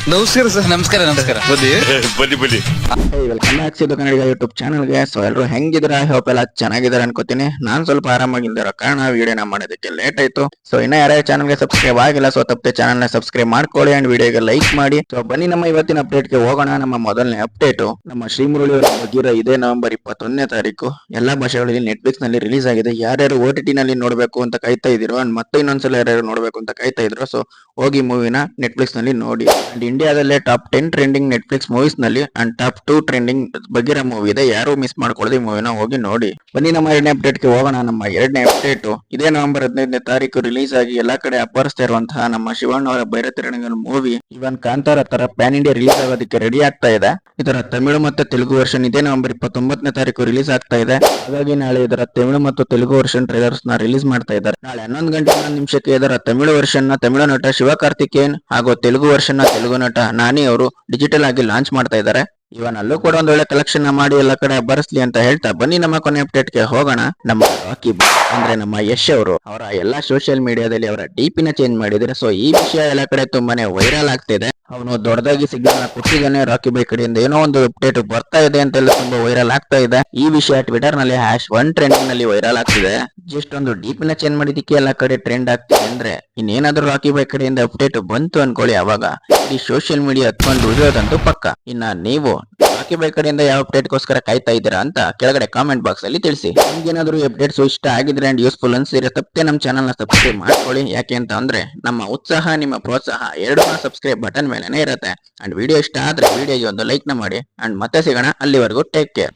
ನಮಸ್ಕಾರ ಸರ್. ನಮಸ್ಕಾರ ನಮಸ್ಕಾರ. ಬನ್ನಿ ಬನ್ನಿ. ವೆಲ್ಕಮ್ ಬ್ಯಾಕ್ ಸಿದ್ದು ಕನ್ನಡಿಗ ಯೂಟ್ಯೂಬ್ ಚಾನಲ್ಗೆ. ಸೊ ಎಲ್ಲರೂ ಹೆಂಗಿದ್ರ, ಹೋಪ್ ಎಲ್ಲ ಚೆನ್ನಾಗಿದ್ದಾರೆ ಅನ್ಕೋತೀನಿ. ನಾನ್ ಸ್ವಲ್ಪ ಆರಾಮಾಗಿಲ್ದಿರೋ ಕಾರಣ ವಿಡಿಯೋನ ಮಾಡೋದಕ್ಕೆ ಲೇಟ್ ಆಯ್ತು. ಸೊ ಇನ್ನ ಯಾರ್ಯಾರು ಚಾನಲ್ಗೆ ಸಬ್ಸ್ಕ್ರೈಬ್ ಆಗಿಲ್ಲ, ಸೊ ತಪ್ಪದೆ ಚಾನಲ್ ನ ಸಬ್ಸ್ಕ್ರೈಬ್ ಮಾಡ್ಕೊಳ್ಳಿ ಅಂಡ್ ವಿಡಿಯೋಗೆ ಲೈಕ್ ಮಾಡಿ. ಸೊ ಬನ್ನಿ ನಮ್ಮ ಇವತ್ತಿನ ಅಪ್ಡೇಟ್ಗೆ ಹೋಗೋಣ. ನಮ್ಮ ಮೊದಲನೇ ಅಪ್ಡೇಟ್ ನಮ್ಮ ಶ್ರೀಮುರಳಿ ಅವರ ಬಗ್ಗೆ ಇದೇ ನವೆಂಬರ್ 21ನೇ ತಾರೀಕು ಎಲ್ಲಾ ಭಾಷೆಗಳಲ್ಲಿ ನೆಟ್ಫ್ಲಿಕ್ಸ್ ನಲ್ಲಿ ರಿಲೀಸ್ ಆಗಿದೆ. ಯಾರ್ಯಾರು OTT ನಲ್ಲಿ ನೋಡ್ಬೇಕು ಅಂತ ಕಾಯ್ತಾ ಇದಿರೋ ಅಂಡ್ ಮತ್ತೆ ಇನ್ನೊಂದ್ಸಲ ಯಾರ್ಯಾರು ನೋಡ್ಬೇಕು ಅಂತ ಕಾಯ್ತಾ ಇದ್ರು, ಸೊ ಹೋಗಿ ಮೂವಿನ ನೆಟ್ಫ್ಲಿಕ್ಸ್ ನಲ್ಲಿ ನೋಡಿ. ಅಂಡ್ ಇಂಡಿಯಾದಲ್ಲೇ ಟಾಪ್ 10 ಟ್ರೆಂಡಿಂಗ್ ನೆಟ್ಫ್ಲಿಕ್ಸ್ ಮೂವೀಸ್ ನಲ್ಲಿ ಅಂಡ್ ಟಾಪ್ 2 ಟ್ರೆಂಡಿಂಗ್ ಬಗ್ಗಿರೋ ಮೂವಿ ಇದೆ. ಯಾರು ಮಿಸ್ ಮಾಡ್ಕೊಳ್ಳದೆ ಈ ಮೂವಿನ ಹೋಗಿ ನೋಡಿ. ಬನ್ನಿ ನಮ್ಮ ಎರಡನೇ ಅಪ್ಡೇಟ್ ಗೆ ಹೋಗೋಣ. ನಮ್ಮ ಎರಡನೇ ಅಪ್ಡೇಟ್ ಇದೇ ನವೆಂಬರ್ 15ನೇ ತಾರೀಕು ರಿಲೀಸ್ ಆಗಿ ಎಲ್ಲಾ ಕಡೆ ಅಪ್ಪರಿಸ್ತಾ ಇರುವಂತಹ ನಮ್ಮ ಶಿವಣ್ಣ ಅವರ ಭೈರತಿರಣಗಳ ಮೂವಿ ಇವನ್ ಕಾಂತಾರ ತರ ಪ್ಯಾನ್ ಇಂಡಿಯಾ ರಿಲೀಸ್ ಆಗೋದಕ್ಕೆ ರೆಡಿ ಆಗ್ತಾ ಇದೆ. ಇದರ ತಮಿಳು ಮತ್ತು ತೆಲುಗು ವರ್ಷನ್ ಇದೇ ನವೆಂಬರ್ 29ನೇ ತಾರೀಕು ರಿಲೀಸ್ ಆಗ್ತಾ ಇದೆ. ಹಾಗಾಗಿ ನಾಳೆ ಇದರ ತಮಿಳು ಮತ್ತು ತೆಲುಗು ವರ್ಷನ್ ಟ್ರೈಲರ್ಸ್ ನ ರಿಲೀಸ್ ಮಾಡ್ತಾ ಇದ್ದಾರೆ. ನಾಳೆ 11 ಗಂಟೆ 11 ನಿಮಿಷಕ್ಕೆ ಇದರ ತಮಿಳು ವರ್ಷನ್ ನ ತಮಿಳು ನಟ ಶಿವಕಾರ್ತಿಕೇಯನ್ ಹಾಗೂ ತೆಲುಗು ವರ್ಷನ್ ನ ತೆಲುಗು ನಟ ನಾನಿ ಅವರು ಡಿಜಿಟಲ್ ಆಗಿ ಲಾಂಚ್ ಮಾಡ್ತಾ ಇದ್ದಾರೆ. ಇವನ್ ಅಲ್ಲೂ ಕೂಡ ಒಂದ್ ಒಳ್ಳೆ ಕಲೆಕ್ಷನ್ ಮಾಡಿ ಎಲ್ಲಾ ಕಡೆ ಬರ್ಸ್ಲಿ ಅಂತ ಹೇಳ್ತಾ ಬನ್ನಿ ನಮ್ಮ ಕೊನೆ ಅಪ್ಡೇಟ್ ಗೆ ಹೋಗೋಣ. ನಮ್ಮ ರಾಕಿ ಅಂದ್ರೆ ನಮ್ಮ ಯಶ್ ಅವರು ಅವರ ಎಲ್ಲಾ ಸೋಷಿಯಲ್ ಮೀಡಿಯಾದಲ್ಲಿ ಅವರ ಡಿಪಿ ನ ಚೇಂಜ್ ಮಾಡಿದ್ರೆ. ಸೊ ಈ ವಿಷಯ ಎಲ್ಲಾ ಕಡೆ ತುಂಬಾನೇ ವೈರಲ್ ಆಗ್ತಿದೆ. ಅವನು ದೊಡ್ಡದಾಗಿ ಸಿಗ್ನಲ್ ಕೊಟ್ಟಿದ್ದಾನೆ. ರಾಕಿ ಬೈ ಕಡೆಯಿಂದ ಏನೋ ಒಂದು ಅಪ್ಡೇಟ್ ಬರ್ತಾ ಇದೆ ಅಂತೆಲ್ಲ ತುಂಬಾ ವೈರಲ್ ಆಗ್ತಾ ಇದೆ. ಈ ವಿಷಯ ಟ್ವಿಟರ್ ನಲ್ಲಿ #1 ಟ್ರೆಂಡಿಂಗ್ ನಲ್ಲಿ ವೈರಲ್ ಆಗ್ತಿದೆ. ಜಸ್ಟ್ ಒಂದು ಡಿಪಿ ನ ಚೇಂಜ್ ಮಾಡಿದಕ್ಕೆ ಎಲ್ಲಾ ಕಡೆ ಟ್ರೆಂಡ್ ಆಗ್ತಿದೆ ಅಂದ್ರೆ ಇನ್ನೇನಾದ್ರೂ ರಾಕಿ ಬೈ ಕಡೆಯಿಂದ ಅಪ್ಡೇಟ್ ಬಂತು ಅನ್ಕೊಳ್ಳಿ, ಅವಾಗ ಈ ಸೋಷಿಯಲ್ ಮೀಡಿಯಾ ಹತ್ಕೊಂಡು ಉಳಿಯೋದಂತೂ ಪಕ್ಕ. ಇನ್ನ ನೀವು ರಾಕಿ ಬೈ ಕಡೆಯಿಂದ ಯಾವ ಅಪ್ಡೇಟ್ ಗೋಸ್ಕರ ಕಾಯ್ತಾ ಇದ್ದೀರಾ ಅಂತ ಕೆಳಗಡೆ ಕಾಮೆಂಟ್ ಬಾಕ್ಸ್ ಅಲ್ಲಿ ತಿಳಿಸಿ. ನಿಮ್ಗೇನಾದ್ರೂ ಅಪ್ಡೇಟ್ಸ್ ಇಷ್ಟ ಆಗಿದ್ರೆ ಅಂಡ್ ಯೂಸ್ಫುಲ್ ಅನ್ಸಿದ್ರೆ ತಪ್ಪದೆ ನಮ್ಮ ಚಾನಲ್ ನ ಸಬ್ಸ್ಕ್ರೈಬ್ ಮಾಡ್ಕೊಳ್ಳಿ. ಯಾಕೆ ಅಂತ ಅಂದ್ರೆ ನಮ್ಮ ಉತ್ಸಾಹ ನಿಮ್ಮ ಪ್ರೋತ್ಸಾಹ ಎರಡೂ ಸಬ್ಸ್ಕ್ರೈಬ್ ಬಟನ್ ಮೇಲೆನೆ ಇರುತ್ತೆ. ಅಂಡ್ ವಿಡಿಯೋ ಇಷ್ಟ ಆದ್ರೆ ವಿಡಿಯೋಗೆ ಒಂದು ಲೈಕ್ ನ ಮಾಡಿ. ಅಂಡ್ ಮತ್ತೆ ಸಿಗೋಣ, ಅಲ್ಲಿವರೆಗೂ ಟೇಕ್ ಕೇರ್.